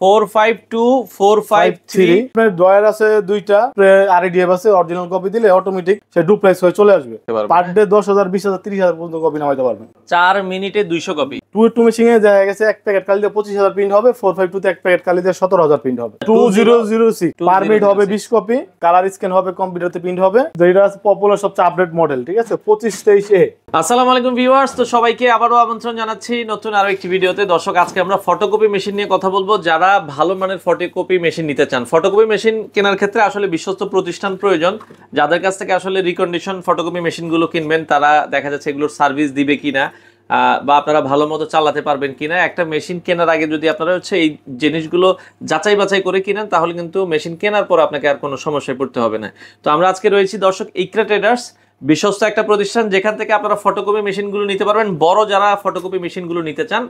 452 453 আপনার ড্রয়ার আছে দুইটা, আরডিএফ আছে, অরিজিনাল কপি দিলে অটোমেটিক সে ডুপ্লেক্স হয়ে চলে আসবে। পার ডে 10,000 20,000 30,000 পর্যন্ত কপি নামাইতে পারবেন। 4 মিনিটে 200 কপি। 2 মেশিনে দেখা গেছে এক প্যাকেট কালি দিয়ে 25,000 প্রিন্ট হবে, 452 তে এক প্যাকেট কালি দিয়ে 17,000 প্রিন্ট হবে। 2006 পার মিনিট হবে 20 কপি, কালার স্ক্যান হবে, কম্পিউটারতে প্রিন্ট হবে। যেটা পপুলার সবচেয়ে আপডেট মডেল, ঠিক আছে 2523A। আসসালামু আলাইকুম ভিউয়ার্স, তো সবাইকে আবারো আমন্ত্রণ জানাচ্ছি নতুন আরো একটি ভিডিওতে। দর্শক, আজকে আমরা ফটোকপি মেশিন নিয়ে কথা বলবো। যারা ভালো মানের ফটোকপি মেশিন নিতে চান, ফটোকপি মেশিন কেনার ক্ষেত্রে আসলে বিশ্বস্ত প্রতিষ্ঠান প্রয়োজন। যাদের কাছ থেকে আসলে রিকন্ডিশন ফটোকপি মেশিনগুলো কিনবেন, তারা দেখা যাচ্ছে এগুলোর সার্ভিস দিবে কিনা বা আপনারা ভালো মতো চালাতে পারবেন কিনা। একটা মেশিন কেনার আগে যদি আপনারা হচ্ছে এই জিনিসগুলো যাচাই বাছাই করে কিনেন, তাহলে কিন্তু মেশিন কেনার পর আপনাকে আর কোনো সমস্যায় পড়তে হবে না। তো আমরা আজকে রয়েছি দর্শক ইকরা ট্রেডার্স, বিশ্বস্ত একটা প্রতিষ্ঠান যেখান থেকে আপনারা ফটোকপি মেশিনগুলো নিতে পারবেন। বড় যারা ফটোকপি মেশিনগুলো নিতে চান,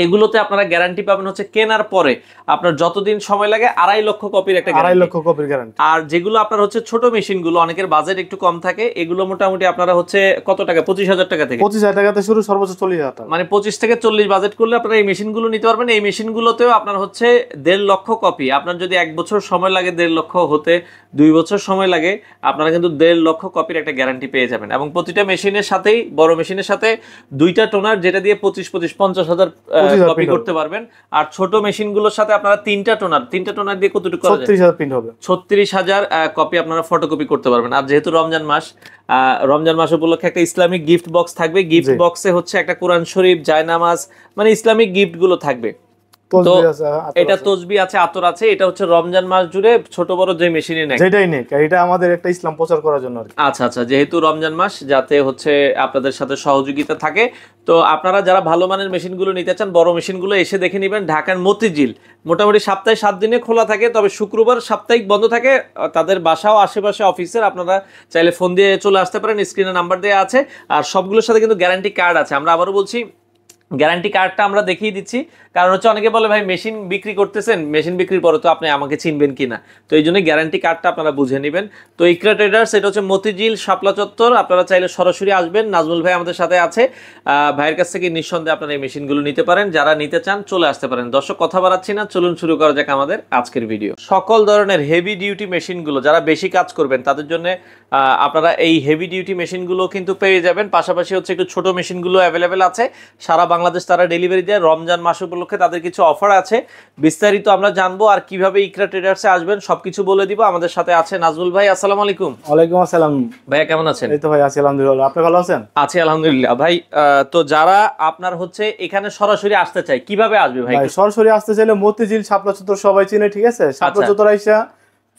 এগুলোতে আপনারা গ্যারান্টি পাবেন হচ্ছে কেনার পরে আপনার যতদিন সময় লাগে 2.5 লক্ষ কপির একটা 2.5 লক্ষ কপির গ্যারান্টি। আর যেগুলো আপনার হচ্ছে ছোট মেশিনগুলো, অনেকের বাজেট একটু কম থাকে, এগুলো মোটামুটি আপনারা হচ্ছে কত টাকা, 25,000 টাকা থেকে 25,000 টাকাতে শুরু, সর্বোচ্চ 40,000 টাকা, মানে 25 থেকে 40 বাজেট করলে আপনারা এই মেশিনগুলো নিতে পারবেন। এই মেশিনগুলোতেও আপনার হচ্ছে 1.5 লক্ষ কপি। আপনার যদি 1 বছর সময় লাগে 1.5 লক্ষ হতে, 2 বছর সময় লাগে, আপনারা কিন্তু 1.5 লক্ষ কপির একটা গ্যারান্টি পেয়ে যাবেন। এবং প্রতিটা মেশিনের সাথেই, বড় মেশিনের সাথে 2টা টোনার, যেটা দিয়ে 25 50,000 কপি করতে পারবেন। আর ছোট মেশিনগুলোর সাথে আপনারা 3টা টোনার দিয়ে কতটুকু করা যায়? 36,000 প্রিন্ট হবে, 36,000 কপি আপনারা ফটোকপি করতে পারবেন। আর যেহেতু রমজান মাস উপলক্ষে একটা ইসলামিক গিফট বক্স থাকবে। গিফট বক্সে হচ্ছে একটা কোরআন শরীফ, জায়নামাজ, মানে ইসলামিক গিফট গুলো থাকবে। তো এটা তসবি আছে, আতর আছে। এটা হচ্ছে রমজান মাস জুড়ে ছোট বড় যে মেশিনে নেয়, যেটাই নেই, এটা আমাদের একটা ইসলাম প্রচার করার জন্য। আচ্ছা আচ্ছা, যেহেতু রমজান মাস, যাতে হচ্ছে আপনাদের সাথে সহযোগিতা থাকে। তো আপনারা যারা ভালো মানের মেশিনগুলো নিতে চান, বড় মেশিনগুলো এসে দেখে নেবেন। ঢাকার মতিঝিল মোটামুটি সপ্তাহে 7 দিনে খোলা থাকে, তবে শুক্রবার সাপ্তাহিক বন্ধ থাকে। তাদের বাসাও আশেপাশে অফিসের, আপনারা চাইলে ফোন দিয়ে চলে আসতে পারেন, স্ক্রিনে নাম্বার দেওয়া আছে। আর সবগুলোর সাথে কিন্তু গ্যারান্টি কার্ড আছে। আমরা আবারও বলছি, গ্যারান্টি কার্ডটা আমরা দেখিয়ে দিচ্ছি, কারণ হচ্ছে অনেকে বলে ভাই মেশিন বিক্রি করতেছেন, মেশিন বিক্রির পরে তো আপনি আমাকে চিনবেন কিনা। তো এই জন্য গ্যারান্টি কার্ডটা আপনারা বুঝে নেবেন। তো ইকরা ট্রেডার্স, এটা হচ্ছে মতিঝিল শাপলা চত্বর। আপনারা চাইলে সরাসরি আসবেন। নাজমুল ভাই আমাদের সাথে আছে, ভাইয়ের কাছ থেকে নিঃসন্দেহে আপনারা এই মেশিনগুলো নিতে পারেন। যারা নিতে চান চলে আসতে পারেন। দর্শক, কথা বাড়াচ্ছি না, চলুন শুরু করা যাক আমাদের আজকের ভিডিও। সকল ধরনের হেভি ডিউটি মেশিনগুলো, যারা বেশি কাজ করবেন তাদের জন্য আপনারা এই হেভি ডিউটি মেশিনগুলো কিন্তু পেয়ে যাবেন। পাশাপাশি হচ্ছে একটু ছোট মেশিনগুলো অ্যাভেলেবেল আছে। সারা বাংলাদেশ তারা ডেলিভারি দেয়। রমজান মাস উপলক্ষে তাদের কিছু অফার আছে, বিস্তারিত আমরা জানবো। আর কিভাবে ইকরা ট্রেডার্সে আসবেন সবকিছু বলে দিব। আমাদের সাথে আছে নাজমুল ভাই। আসসালামু আলাইকুম। ওয়ালাইকুম আসসালাম। ভাইয়া কেমন আছেন? এই তো ভাই আছি আলহামদুলিল্লাহ, আপনি ভালো আছেন? আছি আলহামদুলিল্লাহ। ভাই, তো যারা আপনার হচ্ছে এখানে সরাসরি আসতে চায়, কিভাবে আসবে ভাই? সরাসরি আসতে চাইলে মতিঝিল শাপলা চত্বর সবাই চিনে, ঠিক আছে? শাপলা চত্বর আইসা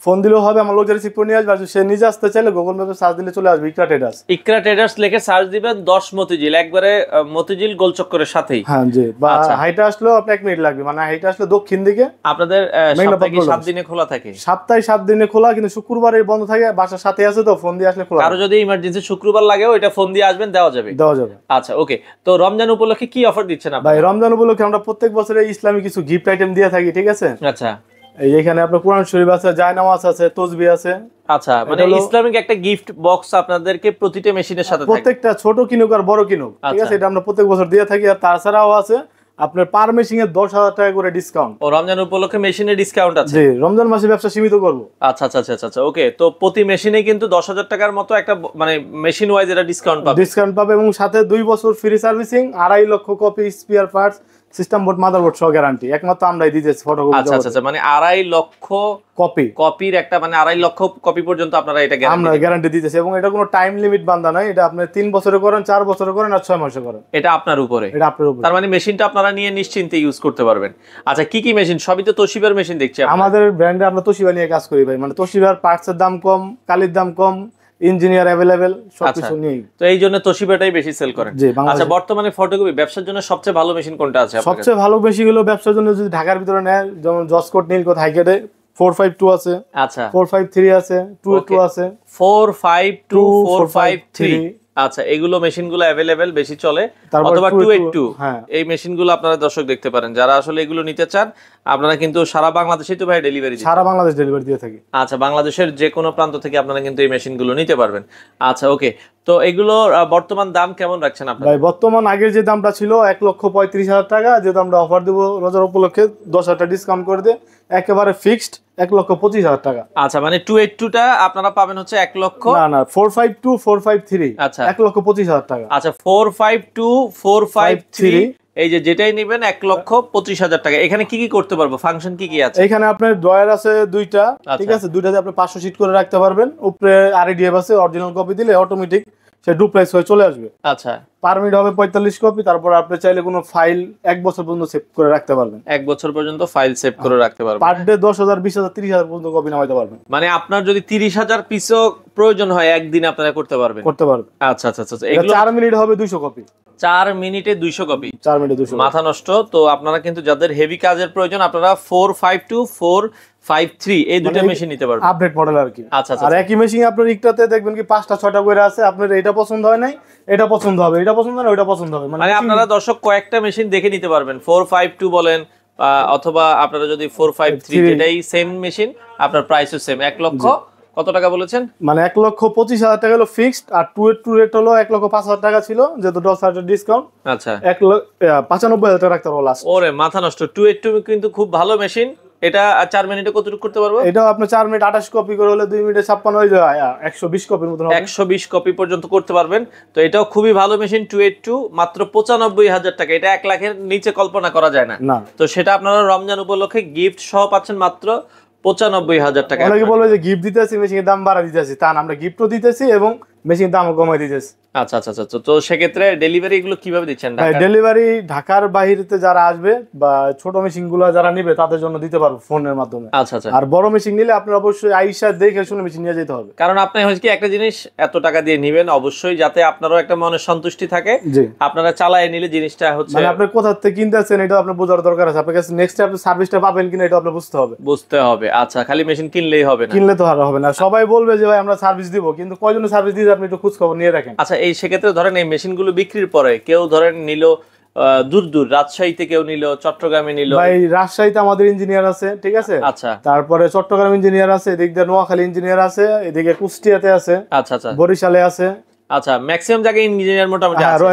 ফোন দিলেও হবে, আমার লোক যারা রিসিভ করে নিয়ে আসবে। সে নিজে আসতে চাইলে গুগল ম্যাপে সার্চ দিলে চলে আসবে ইকরা ট্রেডার্স। ইকরা ট্রেডার্স লিখে সার্চ দিবেন, 10 মতিঝিল, একবারে মতিঝিল গোলচক্করের সাথেই। হ্যাঁ জি, বা হাইটা আসলেও আপনি 1 মিনিট লাগবে, মানে হাইটা আসলে দক্ষিণ দিকে। আপনাদের সপ্তাহে 7 দিনে খোলা থাকে? সপ্তাহে 7 দিনে খোলা, কিন্তু শুক্রবারে বন্ধ থাকে। বাসার সাথে আছে, তো ফোন দিয়ে আসলে খোলা। কারো যদি ইমার্জেন্সি শুক্রবার লাগেও, এটা ফোন দিয়ে আসবেন, দেওয়া যাবে। আচ্ছা, ওকে। তো রমজান উপলক্ষে কি অফার দিচ্ছেন আপনি? ভাই রমজান উপলক্ষে আমরা প্রত্যেক বছরে ইসলামিক কিছু গিফট আইটেম দিয়ে থাকি, ঠিক আছে? আচ্ছা, এইখানে আপনার কোরআন শরীফ আছে, জায়নামাজ আছে, তসবি আছে। আচ্ছা, মানে ইসলামিক একটা গিফট বক্স আপনাদেরকে প্রতিটা মেশিনের সাথে থাকে, প্রত্যেকটা ছোট কিনুক আর বড় কিনুক, ঠিক আছে? এটা আমরা প্রত্যেক বছর দিয়ে থাকি। আর তাছাড়াও আছে আপনার পার মেশিনে 10,000 টাকা করে ডিসকাউন্ট। ও, রমজান উপলক্ষে মেশিনে ডিসকাউন্ট আছে? জি, রমজান মাসে ব্যবসা সীমিত করব। আচ্ছা আচ্ছা আচ্ছা আচ্ছা, ওকে। তো প্রতি মেশিনে কিন্তু 10,000 টাকার মতো একটা, মানে মেশিন ওয়াইজ এটা ডিসকাউন্ট পাবে। এবং সাথে 2 বছর ফ্রি সার্ভিসিং, 2.5 লক্ষ copy spare parts, system board, motherboard সহ গ্যারান্টি একমাত্র আমরাই দিতেছি ফটোকপি। আচ্ছা আচ্ছা, মানে 2.5 লক্ষ কপির একটা, মানে 2.5 লক্ষ কপি পর্যন্ত আপনারা এটা গ্যারান্টি দিতেছি। এবং এটা কোনো টাইম লিমিট বান্ধা নাই। এটা আপনি 3 বছরে করেন, 4 বছরে করেন, আর 6 মাসে করেন, এটা আপনার উপরে। তার মানে মেশিনটা আপনারা নিয়ে নিশ্চিন্তে ইউজ করতে পারবেন। আচ্ছা, কি কি মেশিন? সবই তো তোশিবার মেশিন দেখছি আমাদের ব্র্যান্ডে। আমরা তোশিবা নিয়ে কাজ করি ভাই, মানে তোশিবার পার্টসের দাম কম, কালির দাম কম, ইঞ্জিনিয়ার अवेलेबल, সবকিছু নিয়ে। তো এই জন্য তোশিবাটাই বেশি সেল করেন। আচ্ছা, বর্তমানে ফটোকপি ব্যবসার জন্য সবচেয়ে ভালো মেশিন কোনটা আছে আপনার? সবচেয়ে ভালো মেশিন হলো ব্যবসার জন্য যদি ঢাকার ভিতরে নেয়, যেমন জসকোট, নীলকোট, হাইকেটে 452 আছে। আচ্ছা, 453 আছে, 282 আছে, 452 453। আচ্ছা, এগুলো মেশিনগুলো अवेलेबल বেশি চলে, অথবা 282। এই মেশিনগুলো আপনারা দর্শক দেখতে পারেন। যারা আসলে এগুলো নিতে চান, আপনারা কিন্তু সারা বাংলাদেশেই তো ভাই ডেলিভারি দিচ্ছেন? সারা বাংলাদেশ ডেলিভারি দিয়ে থাকি। আচ্ছা, বাংলাদেশের যে কোনো প্রান্ত থেকে আপনারা কিন্তু এই মেশিনগুলো নিতে পারবেন। আচ্ছা, ওকে। তো এগুলোর বর্তমান দাম কেমন রাখছেন আপনারা? ভাই বর্তমান আগের যে দামটা ছিল 1,35,000 টাকা, যেহেতু আমরা অফার দেবো রোজার উপলক্ষে 10,000 টাকা ডিসকাউন্ট করে দিয়ে একেবারে ফিক্সড 1,25,000 টাকা। আচ্ছা, মানে 282টা আপনারা পাবেন হচ্ছে 1 লক্ষ, না 452 453, আচ্ছা 1,25,000 টাকা। আচ্ছা 452 453, এই যে যেটাই নেবেন 1,25,000 টাকা। এখানে কি কি করতে পারবো, ফাংশন কি কি আছে? এখানে আপনার ড্রয়ার আছে দুইটা, ঠিক আছে, দুইটাতে আপনি 500 সিট করে রাখতে পারবেন। উপরে আরডিএফ আছে, অরিজিনাল কপি দিলে অটোমেটিক সে ডুপ্লেক্স হয়ে চলে আসবে। আচ্ছা, পারমিট হবে 45 কপি। তারপর আপনি চাইলে কোনো ফাইল 1 বছর পর্যন্ত সেভ করে রাখতে পারবেন। 1 বছর পর্যন্ত ফাইল সেভ করে রাখতে পারবেন। পার ডে 10,000 20,000 30,000 পর্যন্ত কপি নামাইতে পারবেন। মানে আপনার যদি 30,000 পিসও প্রয়োজন হয় একদিন আপনারা করতে পারবেন। আচ্ছা আচ্ছা আচ্ছা, এগুলো 4 মিনিট হবে 200 কপি। 4 মিনিটে 200 কপি, 4 মিনিটে 200, মাথা নষ্ট। তো আপনারা কিন্তু যাদের হেভি কাজের প্রয়োজন, আপনারা 452 453 এই দুটো মেশিন নিতে পারবেন, আপডেট মডেল আর কি। আচ্ছা আচ্ছা, আর একই মেশিন আপনার একটাতে দেখবেন কি 5টা 6টা করে আছে, আপনার এটা পছন্দ হয় নাই, এটা পছন্দ হবে, এটা পছন্দ না ওটা পছন্দ হবে। মানে আপনারা দর্শক কয়েকটা মেশিন দেখে নিতে পারবেন, 452 বলেন অথবা আপনারা যদি 453, যেটাই সেম মেশিন, আপনার প্রাইসও সেম। 1 লক্ষ কত টাকা বলেছেন? মানে 1,25,000 টাকা হলো ফিক্সড, আর 282 রেট হলো 1,05,000 টাকা ছিল, যেহেতু 10,000 ডিসকাউন্ট। আচ্ছা 1,95,000 টাকা রাখতে পারবো লাস্ট। ওরে মাথা নষ্ট, 282 কিন্তু খুব ভালো মেশিন। এটা 4 মিনিটে কতটুকু করতে পারবো? এটাও আপনি 4 মিনিট 28 কপি করে হলে 2 মিনিটে 56 হয়ে যায়, 120 কপির মতো হবে। 120 কপি পর্যন্ত করতে পারবেন। তো এটাও খুবই ভালো মেশিন, 282, মাত্র 95,000 টাকা। এটা 1 লাখের নিচে কল্পনা করা যায় না। তো সেটা আপনারা রমজান উপলক্ষে গিফট সহ পাচ্ছেন মাত্র 95,000 টাকা। অনেকে বলবে যে গিফট দিতেছি, মেশিনের দাম বাড়া দিতেছি, তা না, আমরা গিফটও দিতেছি এবং মেশিনের দামও কমাই দিতেছি। আচ্ছা আচ্ছা আচ্ছা, তো সেক্ষেত্রে ডেলিভারি এগুলো কিভাবে দিচ্ছেন? ডেলিভারি ঢাকার বাইরেতে যারা আসবে বা ছোট মেশিন গুলো যারা নিবে তাদের জন্য দিতে পারবো ফোনের মাধ্যমে। আচ্ছা আচ্ছা, আর বড় মেশিন নিলে আপনার অবশ্যই আইসা দেখে শুনে মেশিন নিয়ে যেতে হবে। কারণ আপনি হচ্ছে কি একটা জিনিস এত টাকা দিয়ে নিবেন, অবশ্যই যাতে আপনারও একটা মনের সন্তুষ্টি থাকে, আপনারা চালায় নিলে জিনিসটা হচ্ছে মানে আপনি কোথা থেকে কিনতেছেন এটা আপনার বোঝার দরকার আছে। আপনার কাছে নেক্সট আপনি সার্ভিসটা পাবেন কিনা এটা আপনার বুঝতে হবে। আচ্ছা, খালি মেশিন কিনলেই হবে না, কিনলে তো আর হবে না। সবাই বলবে যে ভাই আমরা সার্ভিস দিব, কিন্তু কয়জনের সার্ভিস দিতে আপনি একটু খোঁজ খবর নিয়ে রাখেন। আচ্ছা, এই সেক্ষেত্রে ধরেন এই মেশিনগুলো বিক্রির পরে কেউ ধরেন নিল দূর দূর, রাজশাহীতে কেউ নিল, চট্টগ্রামে নিল। ভাই রাজশাহীতে আমাদের ইঞ্জিনিয়ার আছে, ঠিক আছে। আচ্ছা, তারপরে চট্টগ্রাম ইঞ্জিনিয়ার আছে, এদিকে নোয়াখালী ইঞ্জিনিয়ার আছে, এদিকে কুষ্টিয়াতে আছে, আচ্ছা আচ্ছা, বরিশালে আছে। আচ্ছা, ম্যাক্সিমাম জায়গায় ইঞ্জিনিয়ার মোটামুটি আছে।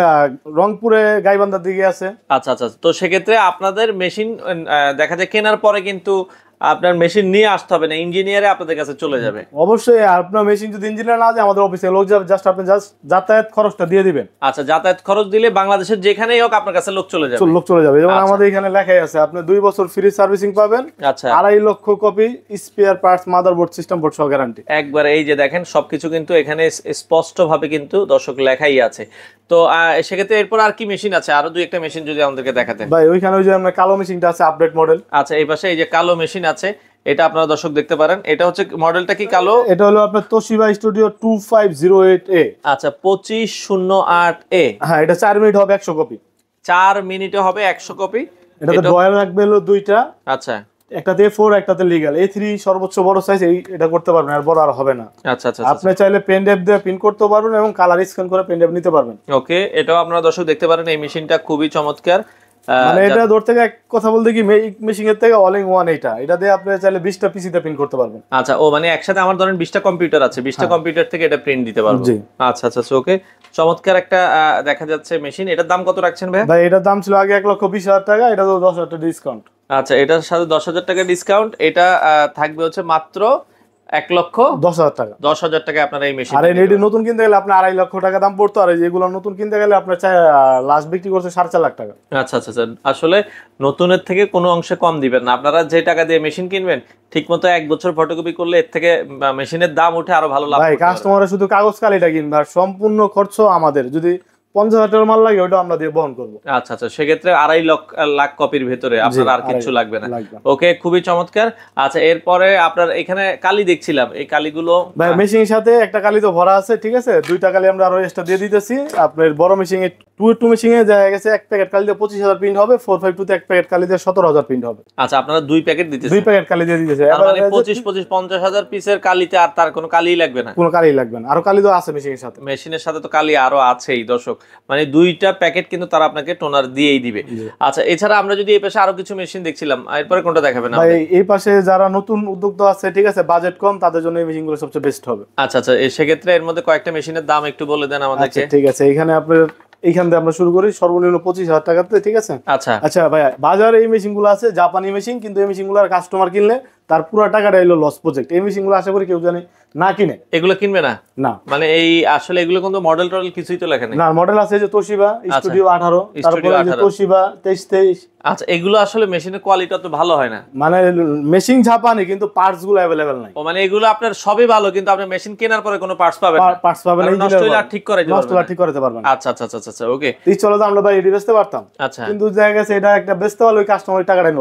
রংপুরে গাইবান্ধার দিকে আছে। আচ্ছা আচ্ছা, তো সেক্ষেত্রে আপনাদের মেশিন দেখা যায় কেনার পরে কিন্তু আপনার মেশিন নিয়ে আসতে হবে না, ইঞ্জিনিয়ারে আপনাদের কাছে চলে যাবে। অবশ্যই আপনার মেশিন যদি ইঞ্জিনিয়ার না যায় আমাদের অফিসে লোক যাবে, জাস্ট আপনি যাতায়াত খরচটা দিয়ে দিবেন। আচ্ছা, যাতায়াত খরচ দিলে বাংলাদেশের যেখানেই হোক আপনার কাছে লোক চলে যাবে। যেমন আমাদের এখানে লেখাই আছে আপনি 2 বছর ফ্রি সার্ভিসিং পাবেন। আচ্ছা, 2.5 লক্ষ copy spare parts, motherboard, system board সহ গ্যারান্টি। একবার এই যে দেখেন সবকিছু কিন্তু এখানে স্পষ্ট ভাবে কিন্তু দর্শক লেখাই আছে। তো সেক্ষেত্রে এরপর আর কি মেশিন আছে? আরো 2-1টা মেশিন যদি আমাদেরকে দেখাতেন। ভাই ওইখানে ওই যে আপনার কালো মেশিনটা আছে, আপডেট মডেল। আচ্ছা, এই পাশে এই যে কালো মেশিন আছে, এটা আপনারা দর্শক দেখতে পারেন। এটা হচ্ছে মডেলটা কি কালো? এটা হলো আপনার তোশিবা স্টুডিও 2508A। আচ্ছা, 2508A। হ্যাঁ, এটা 4 মিনিট হবে 100 কপি। 4 মিনিটে হবে 100 কপি। এটাতে ড্রয়ার রাখবে হলো 2টা। আচ্ছা, একটাতে A4 একটাতে লিগ্যাল। A3 সর্বোচ্চ বড় সাইজ, এটা করতে পারবেন, আর বড় আর হবে না। আচ্ছা আচ্ছা, আপনি চাইলে পেন ড্রাইভ দিয়ে প্রিন্ট করতে পারবেন এবং কালার স্ক্যান করে পেন ড্রাইভ নিতে পারবেন। ওকে, এটাও আপনারা দর্শক দেখতে পারেন। এই মেশিনটা খুবই চমৎকার। মানে এটা ধর থেকে এক কথা বলতে কি মেশিং এর থেকে অল ইন ওয়ান। এটা দিয়ে আপনি চাইলে 20টা পিসিতে প্রিন্ট করতে পারবেন। আচ্ছা, ও মানে একসাথে আমার ধরেন 20টা কম্পিউটার আছে, 20টা কম্পিউটার থেকে এটা প্রিন্ট দিতে পারবো। আচ্ছা আচ্ছা, ওকে, চমৎকার একটা দেখা যাচ্ছে মেশিন। এটার দাম কত রাখছেন ভাই? ভাই এটার দাম ছিল আগে 1,20,000 টাকা, এটা তো 10,000 টাকা ডিসকাউন্ট। আচ্ছা, এটার সাথে 10,000 টাকা ডিসকাউন্ট। এটা থাকবে হচ্ছে মাত্র 1,10,000 টাকা। 10,000 টাকা আপনারা এই মেশিন। আর এই নতুন কিনতে গেলে আপনার 2.5 লক্ষ টাকা দাম পড়তো, আর যেগুলো নতুন কিনতে গেলে আপনার লাস্ট বিক্রি করছে 4.5 লাখ টাকা। আচ্ছা আচ্ছা, আসলে নতুনের থেকে কোনো অংশে কম দিবেন না। আপনারা যে টাকা দিয়ে মেশিন কিনবেন ঠিকমতো 1 বছর ফটোকপি করলে এর থেকে মেশিনের দাম উঠে আরো ভালো লাভ। ভাই কাস্টমাররা শুধু কাগজ কালিটা কিনবে, আর সম্পূর্ণ খরচ আমাদের। যদি 50,000 টাকার মাল লাগে ওটা আমরা দিয়ে বহন করবো। আচ্ছা আচ্ছা, সেক্ষেত্রে 2.5 লাখ কপির ভেতরে আপনার আর কিছু লাগবে না। ওকে, খুবই চমৎকার। আচ্ছা, এরপরে আপনার এখানে কালি দেখছিলাম, এই কালিগুলো ভাই মেশিনের সাথে একটা কালি তো ভরা আছে, ঠিক আছে। 2টা কালি আমরা আরো এক্সট্রা দিয়ে দিতেছি। আপনার বড় মেশিন 2 মেশিন এ দেখা গেছে এক প্যাকেট কালি দিয়ে 25,000 প্রিন্ট হবে, 452 তে এক প্যাকেট কালি দিয়ে 17,000 প্রিন্ট হবে। আচ্ছা, আপনারা 2 প্যাকেট দিতেছেন? 2 প্যাকেট কালি দিয়ে দিতেছে। তার মানে 25 50,000 পিসের কালিতে আর তার কোনো কালি লাগবে না? কোনো কালি লাগবে না, আরো কালি তো আছে মেশিনের সাথে। মেশিনের সাথে তো কালি আরো আছেই দর্শক, মানে 2টা প্যাকেট কিন্তু তারা আপনাকে টোনার দিয়েই দিবে। আচ্ছা, এছাড়া আমরা যদি এই পাশে আরো কিছু মেশিন দেখছিলাম, এরপরে কোনটা দেখাবেন ভাই? এই পাশে যারা নতুন উদ্যোক্তা আছে, ঠিক আছে, বাজেট কম, তাদের জন্য এই মেশিনগুলো সবচেয়ে বেস্ট হবে। আচ্ছা আচ্ছা, সেক্ষেত্রে এর মধ্যে কয়েকটা মেশিনের দাম একটু বলে দেন আমাদেরকে। ঠিক আছে, এখানে আপনার এইখান থেকে আমরা শুরু করি সর্বনিম্ন 25,000 টাকাতে, ঠিক আছে। আচ্ছা আচ্ছা ভাই, বাজারে এই মেশিনগুলো আছে জাপানি মেশিন, কিন্তু এই মেশিনগুলো কাস্টমার কিনলে তার পুরো টাকাটা এলো লস প্রজেক্ট। এই মেশিনগুলো আশা করি কেউ জানে না কিনে, এগুলো কিনবে না? না, মানে এই আসলে এগুলো কিন্তু মডেল টডেল কিছুই তো লেখা নেই। না, মডেল আছে যে তোশিবা স্টুডিও 18, তারপরে যে তোশিবা 2323। আচ্ছা, এগুলো আসলে মেশিনের কোয়ালিটি তো ভালো হয় না? মানে মেশিন জাপানি কিন্তু পার্টস গুলো अवेलेबल নাই। ও মানে এগুলো আপনার সবই ভালো, কিন্তু আপনি মেশিন কেনার পরে কোনো পার্টস পাবেন না? পার্টস পাবেন না, নষ্ট হলে আর ঠিক করে দিতে পারবেন না। ঠিক করতে পারবেন না। আচ্ছা আচ্ছা আচ্ছা আচ্ছা, ওকে। এই চলো তো আমরা ভাই এডি বেচতে পারতাম, আচ্ছা, কিন্তু দেখা গেছে এটা একটা বেচতে পারলে ওই কাস্টমারের টাকাটা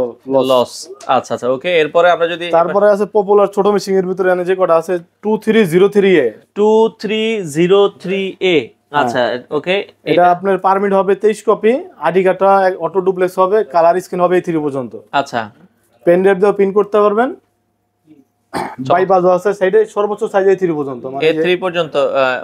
লস। আচ্ছা আচ্ছা, ওকে। এরপরে আমরা যদি তারপরে আছে পপুলার ছোট মেশিন এর ভিতরে এনে যে কটা আছে 2303A 2303A। আচ্ছা, ওকে। এটা আপনার পারমিট হবে 23 কপি, আইডি কার্ডটা অটো ডুপ্লেক্স হবে, কালার স্ক্রিন হবে A3 পর্যন্ত। আচ্ছা, পেন ড্রাইভ দিয়েও প্রিন্ট করতে পারবেন, বাইপাস আছে সাইডে, সর্বোচ্চ সাইজ A3 পর্যন্ত, মানে A3 পর্যন্ত।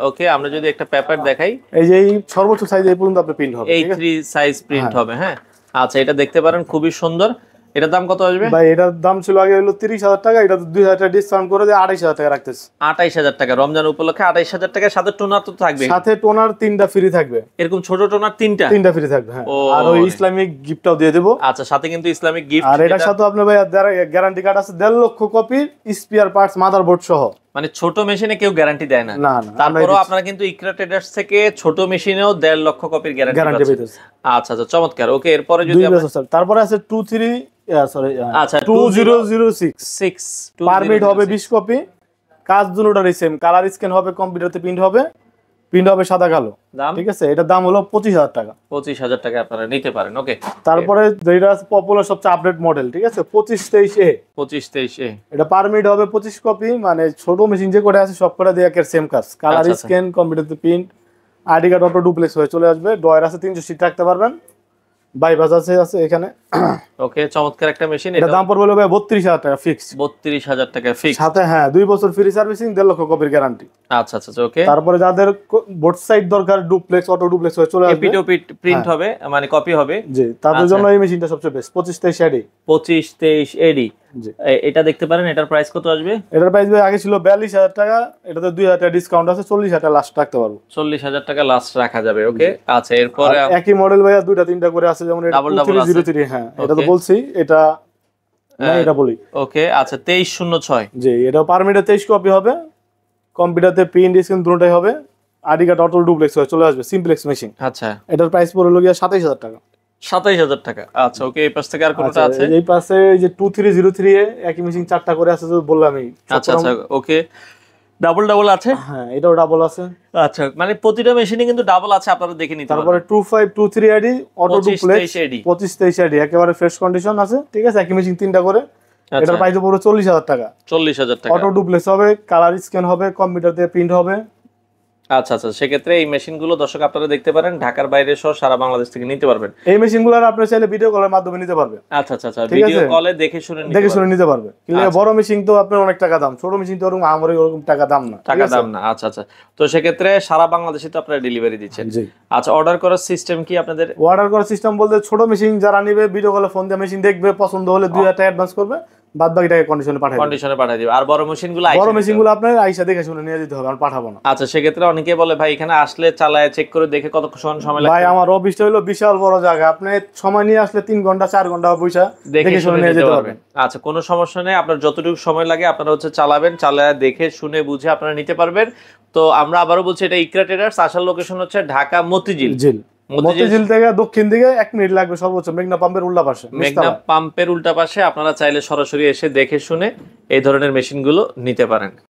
ওকে, আমরা যদি একটা পেপার দেখাই, এই যে এই সর্বোচ্চ সাইজ এই পর্যন্ত আপনি প্রিন্ট হবে, A3 সাইজ প্রিন্ট হবে। হ্যাঁ, আচ্ছা, এটা দেখতে পারেন, খুবই সুন্দর। এটার দাম কত আসবে ভাই? এটার দাম ছিল আগে হলো 30,000 টাকা, এটা 2,000 টাকা ডিসকাউন্ট করে দিয়ে 28,000 টাকা রাখতেছে। 28,000 টাকা রমজান উপলক্ষে 28,000 টাকার সাথে টোনার তো থাকবে, সাথে টোনার 3টা ফ্রি থাকবে। এরকম ছোট টোনার 3টা ফ্রি থাকবে, হ্যাঁ। ও, আর ওই ইসলামিক গিফটটাও দিয়ে দেব। আচ্ছা, সাথে কিন্তু ইসলামিক গিফট। আর এটার সাথে আপনার ভাই গ্যারান্টি কার্ড আছে 1.5 লক্ষ কপির, স্পেয়ার পার্টস মাদারবোর্ড সহ। মানে ছোট মেশিনে কেউ গ্যারান্টি দেয় না? না না, তারপরেও আপনারা কিন্তু ইকরা ট্রেডার্স থেকে ছোট মেশিনেও 1.5 লক্ষ কপির গ্যারান্টি পেতেছে। আচ্ছা আচ্ছা, চমৎকার। ওকে, এরপরে যদি তারপরে আছে 2006 পারমিট হবে 20 কপি, কাজ দুটোটারই সেম, কালার স্ক্যান হবে, কম্পিউটারতে প্রিন্ট হবে সাদা কালো, ঠিক আছে। এটার দাম হলো 25,000 টাকা। 25,000 টাকা আপনারা নিতে পারেন। ওকে, তারপরে যেটা আছে পপুলার সবচেয়ে আপডেট মডেল, ঠিক আছে, 2523A 2523A। এটা পারমিট হবে 25 কপি, মানে ছোট মেশিন যে করে আছে সব কটা দিয়ে একের সেম কাজ, কালার স্ক্যান, কম্পিউটারতে print, ID card auto duplex হয়ে চলে আসবে, ডয়ার আছে 300 সিট রাখতে পারবেন, বাইপাস আছে এখানে। ওকে, চমৎকার একটা মেশিন। এটা দাম পড়বে ভাই 32,000 টাকা ফিক্স। 32,000 টাকা ফিক্স, সাথে হ্যাঁ 2 বছর ফ্রি সার্ভিসিং, 1.5 লক্ষ কপির গ্যারান্টি। আচ্ছা আচ্ছা, ওকে। তারপরে যাদের বোথ সাইড দরকার, ডুপ্লেক্স অটো ডুপ্লেক্স হয়ে চলে আসবে, এপিটোপিট প্রিন্ট হবে, মানে কপি হবে, জি, তাদের জন্য এই মেশিনটা সবচেয়ে বেস্ট। 2523AD 2523AD। জি, এটা দেখতে পারেন, এটার প্রাইস কত আসবে? এটার প্রাইস আগে ছিল 42,000 টাকা, এটাতে 2,000 টাকা ডিসকাউন্ট আছে, 40,000 টাকা লাস্ট রাখতে পারবো। 40,000 টাকা লাস্ট রাখা যাবে। ওকে, আচ্ছা, এরপরে একই মডেল ভাইয়া 2টা 3টা করে আছে, যেমন এটা 2303। হ্যাঁ, এটা তো বলছি, এটা না, এটা বলি। ওকে, আচ্ছা, 2306। জি, এটা পারমিটে 23 কপি হবে, কম্পিউটারতে প্রিন্ট স্ক্রিন দুটোটাই হবে, আইডি কার্ড অটো ডুপ্লেক্স হয়ে চলে আসবে, সিমপ্লেক্স মেশিন। আচ্ছা, এটার প্রাইস পড়লো গিয়া 27,000 টাকা। 27,000 টাকা। আচ্ছা, ওকে। এই পাশ থেকে আর কোনটা আছে? এই পাশে যে 2303 একই মেশিন 4টা করে আছে, তো বললামই। আচ্ছা আচ্ছা, ওকে। ডাবল আছে? হ্যাঁ, এটাও ডাবল আছে। আচ্ছা, মানে প্রতিটা মেশিনে কিন্তু ডাবল আছে, আপনারা দেখে নিতে পারবেন। তারপরে 2523AD অটো ডুপ্লেক্স 2523AD একেবারে ফ্রেশ কন্ডিশন আছে, ঠিক আছে, একই মেশিন 3টা করে। এটার প্রাইস পুরো 40,000 টাকা। 40,000 টাকা। অটো ডুপ্লেক্স হবে, কালার স্ক্যান হবে, কম্পিউটার দিয়ে প্রিন্ট হবে। আচ্ছা আচ্ছা, সেক্ষেত্রে এই মেশিনগুলো দর্শক আপনারা দেখতে পারেন, ঢাকার বাইরে সহ সারা বাংলাদেশ থেকে নিতে পারবেন। এই মেশিনগুলো আপনি চাইলে ভিডিও কলের মাধ্যমে নিতে পারবেন। আচ্ছা আচ্ছা আচ্ছা, ভিডিও কলে দেখে শুনে নিতে পারবে। কিন্তু বড় মেশিন তো আপনার অনেক টাকা দাম, ছোট মেশিন তো ওরকম আমারই ওরকম টাকা দাম না। আচ্ছা আচ্ছা, তো সেক্ষেত্রে সারা বাংলাদেশে তো আপনারা ডেলিভারি দিচ্ছেন। জি। আচ্ছা, অর্ডার করার সিস্টেম কি আপনাদের? অর্ডার করার সিস্টেম বলতে ছোট মেশিন যারা নিবে ভিডিও কলে ফোন দিয়ে মেশিন দেখবে, পছন্দ হলে 2,000 টাকা অ্যাডভান্স করবে, বাদ বাকি টাকা কন্ডিশনে পাঠিয়ে দিবে। আর বড় মেশিনগুলো আপনার আইসা দেখে শুনে নিয়ে যেতে হবে, আমি পাঠাবো না। আচ্ছা, সেক্ষেত্রে অনেকে বলে ভাই এখানে আসলে চালায় চেক করে দেখে কত সময় লাগে? ভাই আমার অফিসটা হলো বিশাল বড় জায়গা, আপনি সময় নিয়ে আসলে 3 ঘন্টা 4 ঘন্টা বসে দেখে শুনে নিয়ে যেতে পারবেন। আচ্ছা, কোনো সমস্যা নেই, আপনার যতটুকু সময় লাগে আপনারা চালাবেন, চালায় দেখে শুনে বুঝে আপনারা নিতে পারবেন। তো আমরা আবারও বলছি, এটা ইকরা ট্রেডার্স, আসার লোকেশন হচ্ছে ঢাকা মতিঝিল থেকে দক্ষিণ দিকে 1 মিনিট লাগবে সর্বোচ্চ, মেঘনা পাম্পের উল্টা পাশে। আপনারা চাইলে সরাসরি এসে দেখে শুনে এই ধরনের মেশিনগুলো নিতে পারেন।